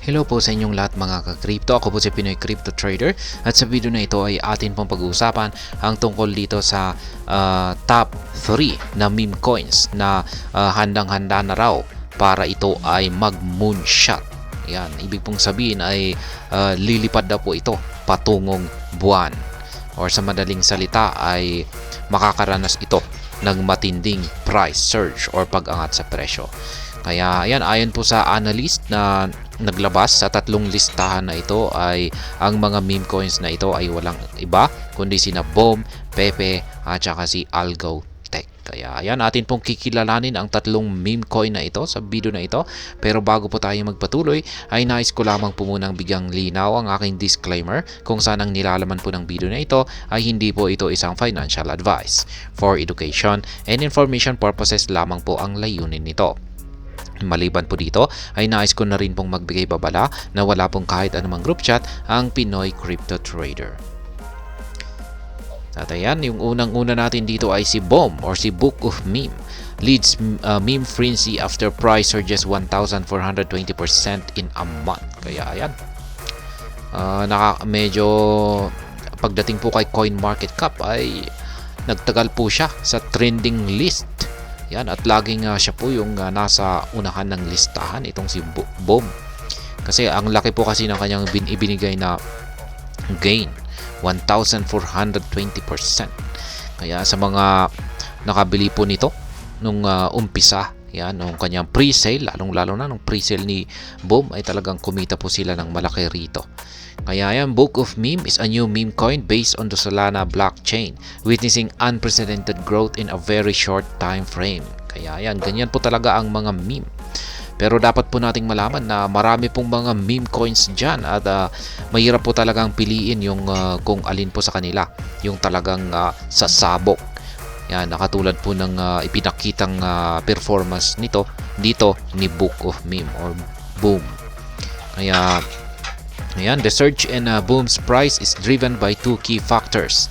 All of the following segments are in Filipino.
Hello po sa inyong lahat mga ka-crypto. Ako po si Pinoy Crypto Trader at sa video na ito ay atin pong pag-uusapan ang tungkol dito sa top 3 na meme coins na handang-handa na raw para ito ay mag-moonshot. Yan, ibig pong sabihin ay lilipad na po ito patungong buwan. Or sa madaling salita ay makakaranas ito ng matinding price surge or pag-angat sa presyo. Kaya yan, ayon po sa analyst na naglabas sa tatlong listahan na ito ay ang mga meme coins na ito ay walang iba kundi sina BOM, Pepe at saka si Algo Tech. Kaya yan, atin pong kikilalanin ang tatlong meme coin na ito sa video na ito. Pero bago po tayo magpatuloy ay nais ko lamang po munang bigyang linaw ang aking disclaimer kung saan ang nilalaman po ng video na ito ay hindi po ito isang financial advice. For education and information purposes lamang po ang layunin nito. Maliban po dito ay nais ko na rin pong magbigay babala na wala pong kahit anumang group chat ang Pinoy Crypto Trader. At ayan, yung unang-una natin dito ay si BOM or si Book of Meme. Leads meme frenzy after price surges 1,420% in a month. Kaya ayan, medyo pagdating po kay CoinMarketCap ay nagtagal po siya sa trending list. Yan, at laging siya po yung nasa unahan ng listahan, itong si BOM. Kasi ang laki po kasi ng kanyang ibinigay na gain, 1,420%. Kaya sa mga nakabili po nito nung umpisa, yan, nung kanyang pre-sale, lalong-lalo na nung pre-sale ni BOM ay talagang kumita po sila ng malaki rito. Kaya yan, Book of Meme is a new meme coin based on the Solana blockchain, witnessing unprecedented growth in a very short time frame. Kaya yan, ganyan po talaga ang mga meme. Pero dapat po nating malaman na marami pong mga meme coins dyan at mahirap po talagang piliin yung kung alin po sa kanila yung talagang sasabok. Yan, nakatulad po ng ipinakitang performance nito dito ni Book of Meme or BOM. Kaya ayan, the surge in BOM's price is driven by two key factors.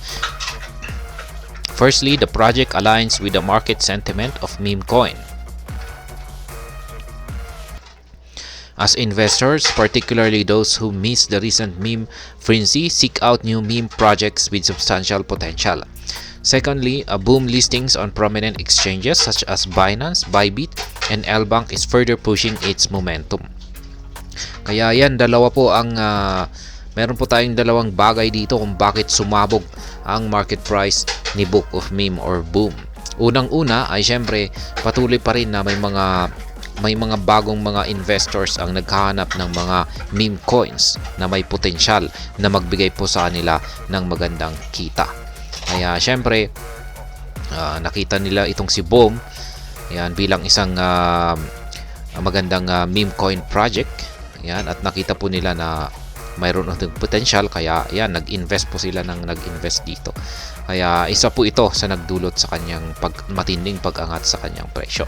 Firstly, the project aligns with the market sentiment of meme coin. As investors, particularly those who missed the recent meme frenzy, seek out new meme projects with substantial potential. Secondly, a BOM listings on prominent exchanges such as Binance, Bybit, and Lbank is further pushing its momentum. Kaya yan, dalawa po ang meron po tayong dalawang bagay dito kung bakit sumabog ang market price ni Book of Meme or BOM. Unang-una ay syempre patuloy pa rin na may mga bagong mga investors ang naghahanap ng mga meme coins na may potensyal na magbigay po sa kanila ng magandang kita. Kaya syempre nakita nila itong si BOM yan bilang isang magandang meme coin project. Yan, at nakita po nila na mayroon ng potential, kaya yan, nag-invest po sila dito. Kaya isa po ito sa nagdulot sa kanyang matinding pag-angat sa kanyang presyo.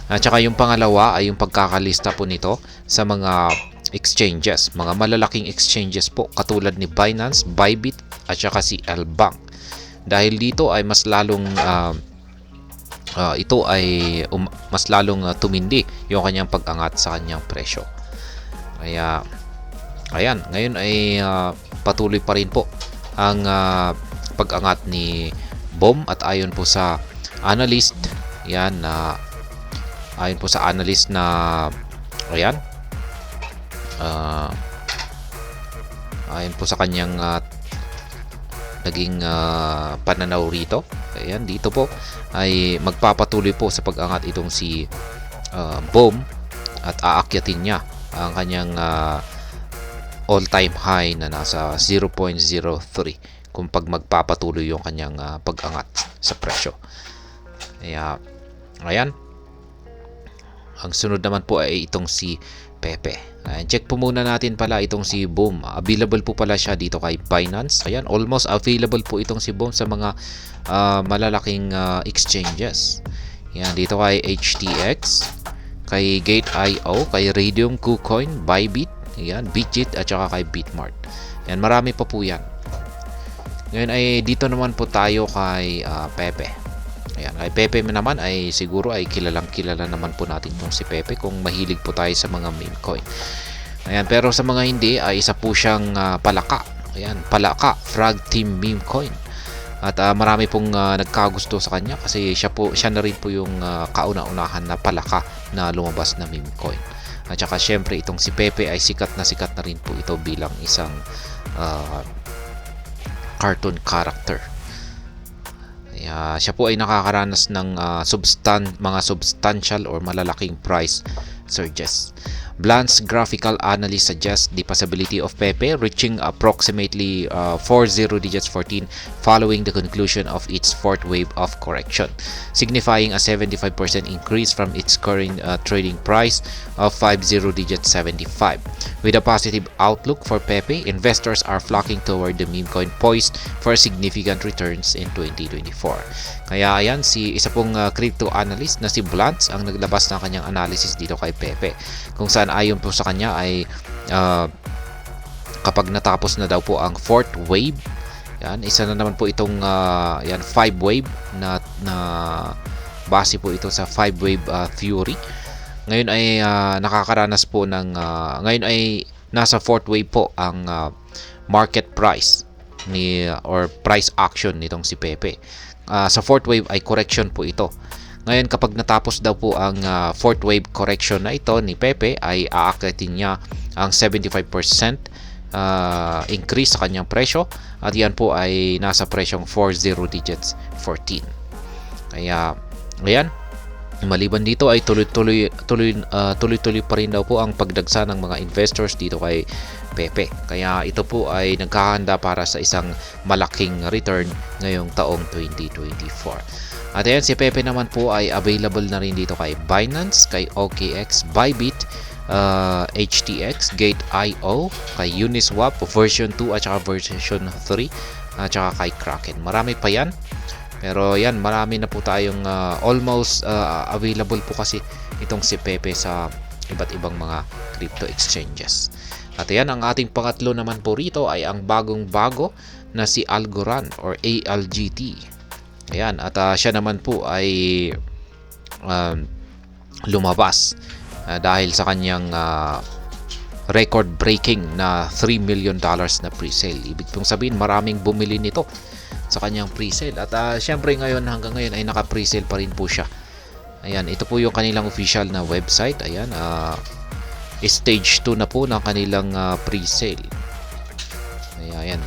At saka yung pangalawa ay yung pagkakalista po nito sa mga exchanges, mga malalaking exchanges po katulad ni Binance, Bybit at saka si Lbank. Dahil dito ay mas lalong mas lalong tumindi yung kanyang pag-angat sa kanyang presyo. Kaya ayan, ngayon ay patuloy pa rin po ang pag-angat ni BOM at ayon po sa analyst yan ayon po sa analyst na ayan ayon po sa kanyang naging pananaw rito. Ayan, dito po ay magpapatuloy po sa pag-angat itong si BOM at aakyatin niya ang kanyang all-time high na nasa 0.03 kung pag magpapatuloy yung kanyang pag-angat sa presyo. Kaya ayan, ang sunod naman po ay itong si Pepe. Ayan, check po muna natin pala itong si BOM. Available po pala siya dito kay Binance. Ayan, almost available po itong si BOM sa mga malalaking exchanges. Ayan, dito kay HTX, kay Gate.io, kay Radium, KuCoin, Bybit, ayan, Bitget at saka kay Bitmart. Ayan, marami pa po yan. Ngayon ay dito naman po tayo kay Pepe. Ayan, kay Pepe naman ay siguro ay kilalang kilala naman po natin itong si Pepe kung mahilig po tayo sa mga meme coin. Ayan, pero sa mga hindi ay isa po siyang palaka. Ayan, palaka Frog Team meme coin. At marami pong nagkagusto sa kanya kasi siya na rin po yung kauna-unahan na palaka na lumabas na meme coin. At saka syempre itong si Pepe ay sikat na rin po ito bilang isang cartoon character. Siya po ay nakakaranas ng mga substantial or malalaking price surges. Blunt's graphical analyst suggests the possibility of Pepe reaching approximately 40 digits 14 following the conclusion of its fourth wave of correction, signifying a 75% increase from its current trading price of 50 digits 75. With a positive outlook for Pepe, investors are flocking toward the meme coin poised for significant returns in 2024. Kaya ayan, isa pong crypto analyst na si Blunt ang naglabas ng kanyang analysis dito kay Pepe, kung saan ayon po sa kanya ay kapag natapos na daw po ang fourth wave, yan, isa na naman po itong 5 wave na base po ito sa 5 wave theory. Ngayon ay nakakaranas po ng ngayon ay nasa fourth wave po ang market price or price action nitong si Pepe. Sa fourth wave ay correction po ito. Ngayon kapag natapos daw po ang fourth wave correction na ito ni Pepe ay aakyatin niya ang 75% increase sa kanyang presyo at yan po ay nasa presyong 40 digits 14. Kaya ayan, maliban dito ay tuloy-tuloy pa rin daw po ang pagdagsa ng mga investors dito kay Pepe. Kaya ito po ay nagkahanda para sa isang malaking return ngayong taong 2024. At ayan, si Pepe naman po ay available na rin dito kay Binance, kay OKX, Bybit, HTX, Gate.io, kay Uniswap version 2 at saka version 3 at saka kay Kraken. Marami pa yan. Pero yan, marami na po tayong almost available po kasi itong si Pepe sa iba't ibang mga crypto exchanges. At yan, ang ating pangatlo naman po rito ay ang bagong-bago na si Algorand or ALGT. Ayan, at siya naman po ay lumabas dahil sa kanyang record-breaking na $3 million na pre-sale. Ibig pong sabihin, maraming bumili nito sa kanyang pre-sale. At syempre hanggang ngayon ay naka-pre-sale pa rin po siya. Ayan, ito po yung kanilang official na website. Ayan, stage 2 na po ng kanilang pre-sale. Ayan,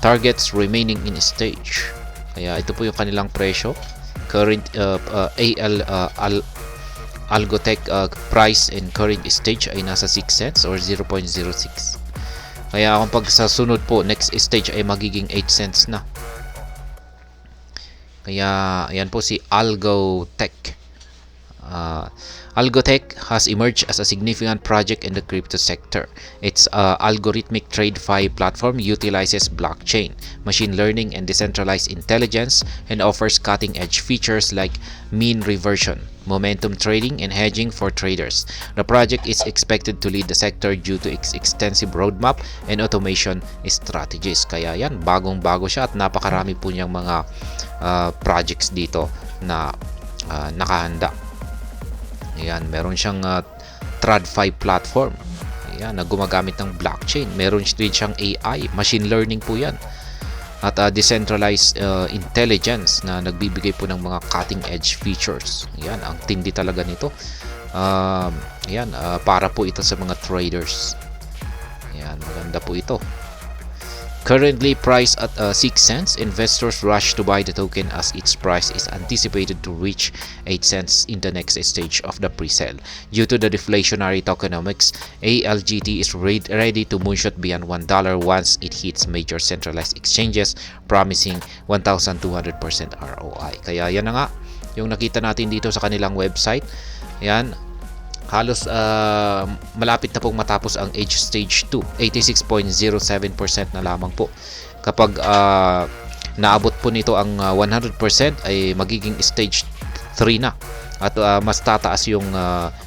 targets remaining in stage. Kaya ito po yung kanilang presyo. Current Algotech price and current stage ay nasa 6 cents or 0.06. Kaya kung pag sa sunod po, next stage ay magiging 8 cents na. Kaya ayan po si Algotech. Algotech has emerged as a significant project in the crypto sector. Its algorithmic TradeFi platform utilizes blockchain, machine learning, and decentralized intelligence and offers cutting-edge features like mean reversion, momentum trading, and hedging for traders. The project is expected to lead the sector due to its extensive roadmap and automation strategies. Kaya yan, bagong-bago siya at napakarami po niyang mga projects dito na nakahanda. Ayan, meron siyang TradFi platform. Ayan, na gumagamit ng blockchain. Meron din siyang AI, machine learning po yan. At decentralized intelligence na nagbibigay po ng mga cutting edge features. Ayan, ang tindi talaga nito. Ayan, para po ito sa mga traders. Ayan, maganda po ito. Currently priced at 6 cents, investors rush to buy the token as its price is anticipated to reach 8 cents in the next stage of the pre-sale. Due to the deflationary tokenomics, ALGT is ready to moonshot beyond $1 once it hits major centralized exchanges, promising 1,200% ROI. Kaya yan na nga, yung nakita natin dito sa kanilang website. Yan, halos malapit na pong matapos ang age stage 2, 86.07% na lamang po. Kapag naabot po nito ang 100% ay magiging stage 3 na at mas tataas yung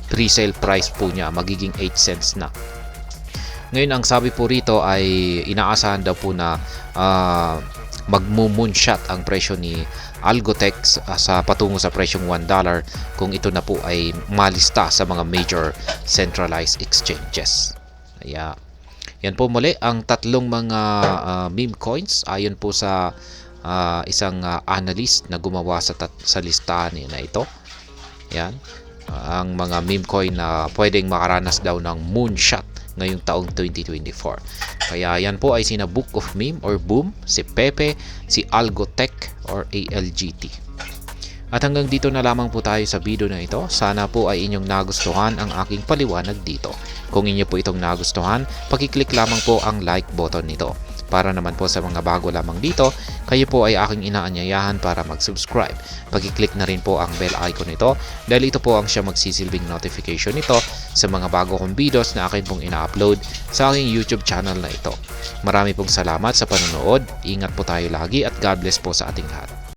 pre-sale price po niya, magiging 8 cents na. Ngayon ang sabi po rito ay inaasahan daw po na mag-moonshot ang presyo ni Algotech sa patungo sa presyong $1 kung ito na po ay malista sa mga major centralized exchanges. Yeah. Yan po muli ang tatlong mga meme coins ayon po sa isang analyst na gumawa sa listahan na ito. Yan. Ang mga meme coin na pwedeng makaranas daw ng moonshot ngayong taong 2024. Kaya yan po ay sina Book of Meme or Boom, si Pepe, si Algotech or ALGT. At hanggang dito na lamang po tayo sa video na ito. Sana po ay inyong nagustuhan ang aking paliwanag dito. Kung inyo po itong nagustuhan, pakiclick lamang po ang like button nito. Para naman po sa mga bago lamang dito, kayo po ay aking inaanyayahan para mag-subscribe. Pakiclick na rin po ang bell icon nito dahil ito po ang siya magsisilbing notification nito sa mga bago kong videos na akin pong ina-upload sa aking YouTube channel na ito. Marami pong salamat sa panonood. Ingat po tayo lagi at God bless po sa ating lahat.